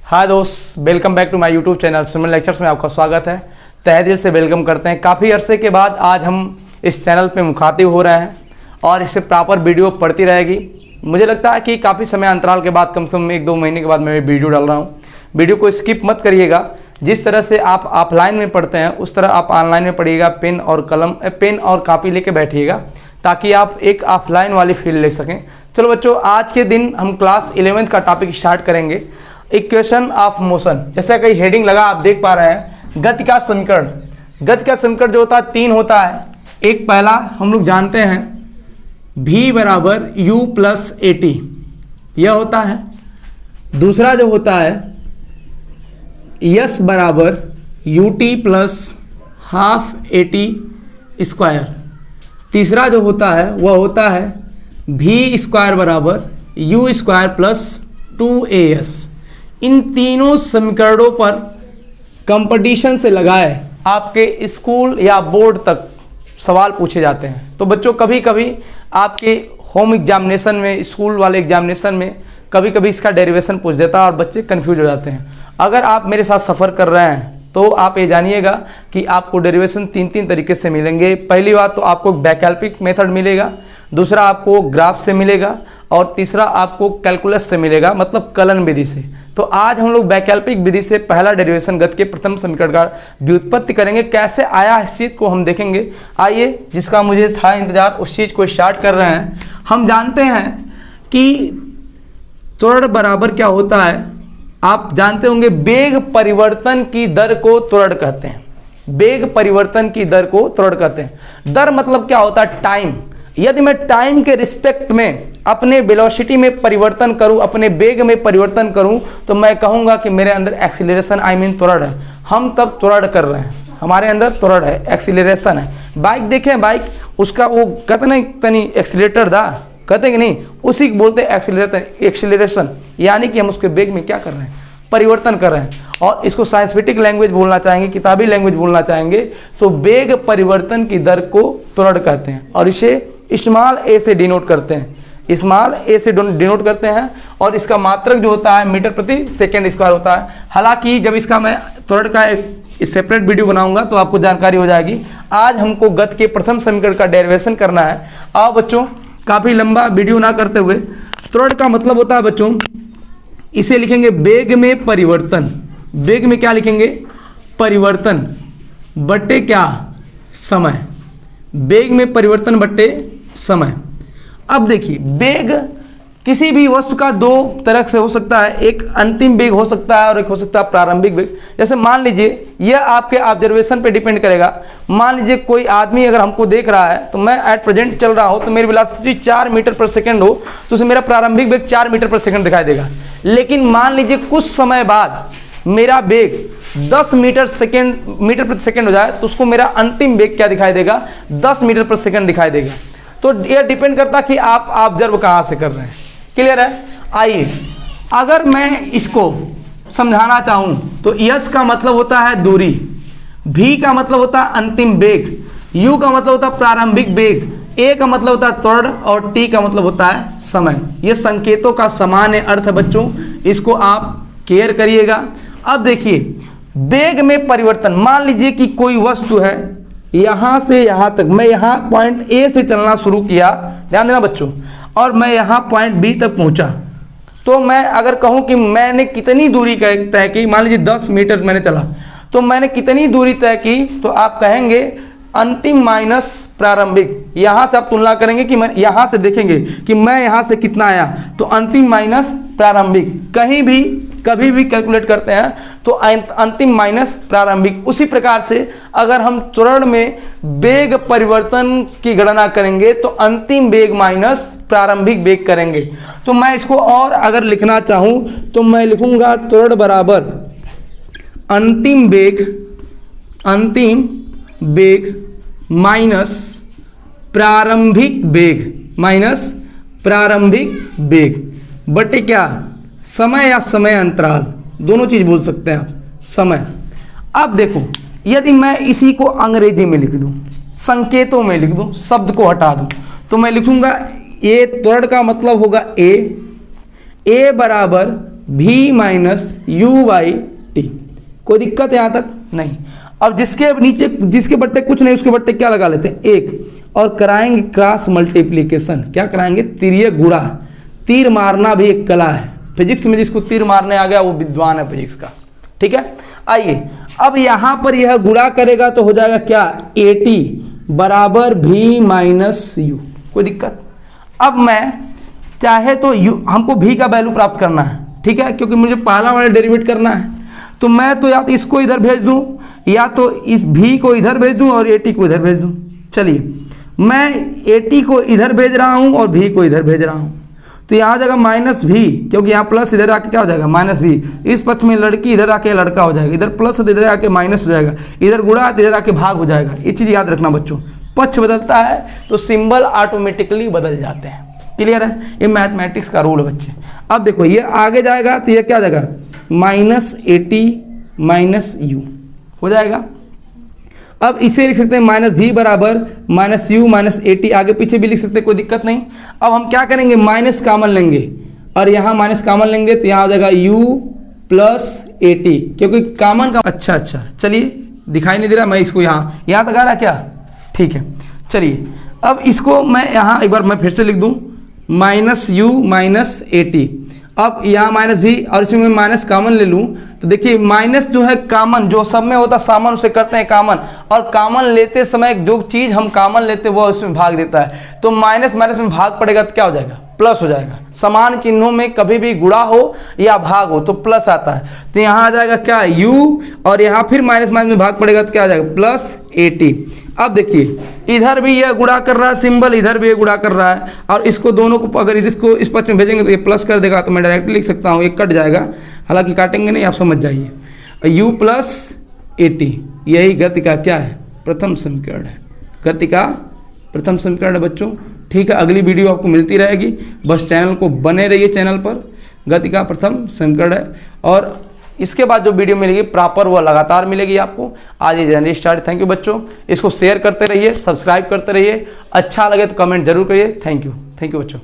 हाय दोस्त, welcome back to my YouTube channel Suman lectures में आपका स्वागत है। तहे दिल से वेलकम करते हैं। काफ़ी अरसे के बाद आज हम इस चैनल पे मुखातिब हो रहे हैं और इस पर प्रॉपर वीडियो पड़ती रहेगी। मुझे लगता है कि काफ़ी समय अंतराल के बाद, कम से कम 1-2 महीने के बाद मैं वीडियो डाल रहा हूँ। वीडियो को स्किप मत करिएगा। जिस तरह से आप ऑफलाइन में पढ़ते हैं उस तरह आप ऑनलाइन में पढ़िएगा। पेन और कापी लेके बैठिएगा ताकि आप एक ऑफलाइन वाली फील ले सकें। चलो बच्चों, आज के दिन हम क्लास 11th का टॉपिक स्टार्ट करेंगे, इक्वेशन ऑफ मोशन। जैसा कि हेडिंग लगा आप देख पा रहे हैं, गति का समीकरण। गति का समीकरण जो होता है 3 होता है। एक पहला हम लोग जानते हैं v बराबर u प्लस ए टी, यह होता है। दूसरा जो होता है s बराबर U T plus half A T square. तीसरा जो होता है वह होता है v स्क्वायर बराबर u स्क्वायर प्लस 2as। इन तीनों समीकरणों पर कंपटीशन से लगाए आपके स्कूल या बोर्ड तक सवाल पूछे जाते हैं। तो बच्चों, कभी कभी आपके होम एग्जामिनेशन में, स्कूल वाले एग्जामिनेशन में कभी कभी इसका डेरिवेशन पूछ देता है और बच्चे कंफ्यूज हो जाते हैं। अगर आप मेरे साथ सफ़र कर रहे हैं तो आप ये जानिएगा कि आपको डेरिवेशन 3 तरीके से मिलेंगे। पहली बात तो आपको वैकल्पिक मेथड मिलेगा, दूसरा आपको ग्राफ से मिलेगा और तीसरा आपको कैलकुलस से मिलेगा, मतलब कलन विधि से। तो आज हम लोग वैकल्पिक विधि से पहला डेरिवेशन गति के प्रथम समीकरण का व्युत्पत्ति करेंगे। कैसे आया इस चीज़ को हम देखेंगे। आइए, जिसका मुझे था इंतजार उस चीज़ को स्टार्ट कर रहे हैं। हम जानते हैं कि त्वरण बराबर क्या होता है। आप जानते होंगे वेग परिवर्तन की दर को त्वरण कहते हैं। वेग परिवर्तन की दर को त्वरण कहते हैं। दर मतलब क्या होता है? टाइम। यदि मैं टाइम के रिस्पेक्ट में अपने वेलोसिटी में परिवर्तन करूं, अपने वेग में परिवर्तन करूं, तो मैं कहूंगा कि मेरे अंदर एक्सीलरेशन त्वरण है। हम तब त्वरण कर रहे हैं, हमारे अंदर त्वरण है, एक्सीलरेशन है। बाइक देखें, बाइक उसका वो कहते नहीं तनी एक्सीलेटर दा, कहते कि नहीं, उसी को बोलते हैं एक्सीलरेशन। यानी कि हम उसके वेग में क्या कर रहे हैं? परिवर्तन कर रहे हैं। और इसको साइंटिफिक लैंग्वेज बोलना चाहेंगे, किताबी लैंग्वेज बोलना चाहेंगे तो वेग परिवर्तन की दर को त्वरण कहते हैं और इसे स्मॉल ए से डिनोट करते हैं। स्मॉल ए से डिनोट करते हैं और इसका मात्रक जो होता है मीटर प्रति सेकेंड स्क्वायर होता है। हालांकि जब इसका मैं त्वरण का एक सेपरेट वीडियो बनाऊंगा तो आपको जानकारी हो जाएगी। आज हमको गति के प्रथम समीकरण का डेरिवेशन करना है। आओ बच्चों, काफ़ी लंबा वीडियो ना करते हुए, त्वरण का मतलब होता है बच्चों, इसे लिखेंगे वेग में परिवर्तन। वेग में क्या लिखेंगे? परिवर्तन बट्टे क्या? समय। वेग में परिवर्तन बट्टे समय। अब देखिए, वेग किसी भी वस्तु का 2 तरह से हो सकता है। एक अंतिम वेग हो सकता है और एक हो सकता है प्रारंभिक वेग। जैसे मान लीजिए, यह आपके ऑब्जर्वेशन पे डिपेंड करेगा। मान लीजिए कोई आदमी अगर हमको देख रहा है तो मैं एट प्रेजेंट चल रहा हूं तो मेरी वेलोसिटी 4 मीटर पर सेकंड हो तो उसे मेरा प्रारंभिक वेग 4 मीटर पर सेकंड दिखाई देगा। लेकिन मान लीजिए कुछ समय बाद मेरा वेग 10 मीटर प्रति सेकंड हो जाए तो उसको मेरा अंतिम वेग क्या दिखाई देगा? 10 मीटर पर सेकंड दिखाई देगा। तो यह डिपेंड करता है कि आप ऑब्जर्व कहाँ से कर रहे हैं। क्लियर है? आइए, अगर मैं इसको समझाना चाहूँ तो यस का मतलब होता है दूरी, भी का मतलब होता है अंतिम वेग, यू का मतलब होता है प्रारंभिक वेग, ए का मतलब होता है त्वरण और टी का मतलब होता है समय। ये संकेतों का सामान्य अर्थ है बच्चों, इसको आप केयर करिएगा। अब देखिए, वेग में परिवर्तन, मान लीजिए कि कोई वस्तु है यहां से यहां तक, मैं यहां पॉइंट ए से चलना शुरू किया, ध्यान देना बच्चों, और मैं यहां पॉइंट बी तक पहुंचा। तो मैं अगर कहूं कि मैंने कितनी दूरी तय की, मान लीजिए 10 मीटर मैंने चला, तो मैंने कितनी दूरी तय की, तो आप कहेंगे अंतिम माइनस प्रारंभिक। यहां से आप तुलना करेंगे कि मैं यहां से देखेंगे कि मैं यहां से कितना आया, तो अंतिम माइनस प्रारंभिक। कहीं भी कभी भी कैलकुलेट करते हैं तो अंतिम माइनस प्रारंभिक। उसी प्रकार से अगर हम त्वरण में वेग परिवर्तन की गणना करेंगे तो अंतिम वेग माइनस प्रारंभिक वेग करेंगे। तो मैं इसको और अगर लिखना चाहूं तो मैं लिखूंगा त्वरण बराबर अंतिम वेग माइनस प्रारंभिक वेग बटे क्या? समय या समय अंतराल, दोनों चीज बोल सकते हैं आप, समय। अब देखो, यदि मैं इसी को अंग्रेजी में लिख दूं, संकेतों में लिख दूं, शब्द को हटा दूं, तो मैं लिखूंगा ए त्वरण का मतलब होगा ए बराबर v minus you by T. कोई दिक्कत है यहाँ तक? नहीं। अब जिसके नीचे जिसके बट्टे कुछ नहीं उसके बट्टे क्या लगा लेते हैं? 1, और कराएंगे क्रॉस मल्टीप्लीकेशन। क्या कराएंगे? तीर्य गुणा। तीर मारना भी एक कला है, फिजिक्स में जिसको तीर मारने आ गया वो विद्वान है फिजिक्स का। ठीक है, आइए अब यहां पर यह गुणा करेगा तो हो जाएगा क्या? 80 बराबर v माइनस यू। कोई दिक्कत? अब मैं चाहे तो हमको v का वैल्यू प्राप्त करना है, ठीक है, क्योंकि मुझे पहला वाला डेरिवेट करना है, तो मैं तो या तो इसको इधर भेज दूं या तो इस v को इधर भेज दूं और 80 को इधर भेज दूं। चलिए मैं 80 को इधर भेज रहा हूं और v को इधर भेज रहा हूं, तो यहाँ आ जाएगा माइनस v, क्योंकि यहाँ प्लस इधर आके क्या हो जाएगा? Minus v। इस पक्ष में लड़की इधर आके लड़का हो जाएगा, इधर प्लस इधर आके माइनस हो जाएगा, इधर गुणा इधर आके भाग हो जाएगा। ये चीज़ याद रखना बच्चों, पक्ष बदलता है तो सिंबल ऑटोमेटिकली बदल जाते हैं। क्लियर है? ये मैथमेटिक्स का रूल है बच्चे। अब देखो ये आगे जाएगा तो ये क्या जाएगा? -80 माइनस यू हो जाएगा। अब इसे लिख सकते हैं -v बराबर -u माइनस 80, आगे पीछे भी लिख सकते हैं, कोई दिक्कत नहीं। अब हम क्या करेंगे? माइनस कॉमन लेंगे और यहाँ माइनस कॉमन लेंगे तो यहाँ हो जाएगा u प्लस 80, क्योंकि कॉमन का अच्छा चलिए दिखाई नहीं दे रहा, मैं इसको यहाँ तक आ रहा क्या? ठीक है, चलिए अब इसको मैं यहाँ एक बार मैं फिर से लिख दूँ -u माइनस 80। अब यहाँ माइनस भी और इसमें मैं माइनस कॉमन ले लूँ तो देखिए माइनस जो है कॉमन, जो सब में होता सामान उसे करते हैं कॉमन, और कॉमन लेते समय जो चीज़ हम कॉमन लेते हैं वो उसमें भाग देता है, तो माइनस माइनस में भाग पड़ेगा तो क्या हो जाएगा? प्लस हो जाएगा। समान चिन्हों में कभी भी गुणा हो या भाग हो तो प्लस आता है, तो यहाँ आ जाएगा क्या? u, और यहाँ फिर माइनस माइनस में भाग पड़ेगा तो क्या आ जाएगा? प्लस 80। अब देखिए इधर भी यह गुणा कर रहा है सिंबल, इधर भी ये गुणा कर रहा है, और इसको दोनों को अगर इसको इस पक्ष में भेजेंगे तो ये प्लस कर देगा, तो मैं डायरेक्टली लिख सकता हूँ, ये कट जाएगा, हालांकि काटेंगे नहीं, आप समझ जाइए। u प्लस 80 यही गति का क्या है? प्रथम समीकरण है। गति का प्रथम समीकरण है बच्चों। ठीक है, अगली वीडियो आपको मिलती रहेगी, बस चैनल को बने रहिए, चैनल पर गति का प्रथम समीकरण है, और इसके बाद जो वीडियो मिलेगी प्रॉपर वो लगातार मिलेगी आपको। आज ये जर्नी स्टार्ट। थैंक यू बच्चों, इसको शेयर करते रहिए, सब्सक्राइब करते रहिए, अच्छा लगे तो कमेंट जरूर करिए। थैंक यू बच्चों।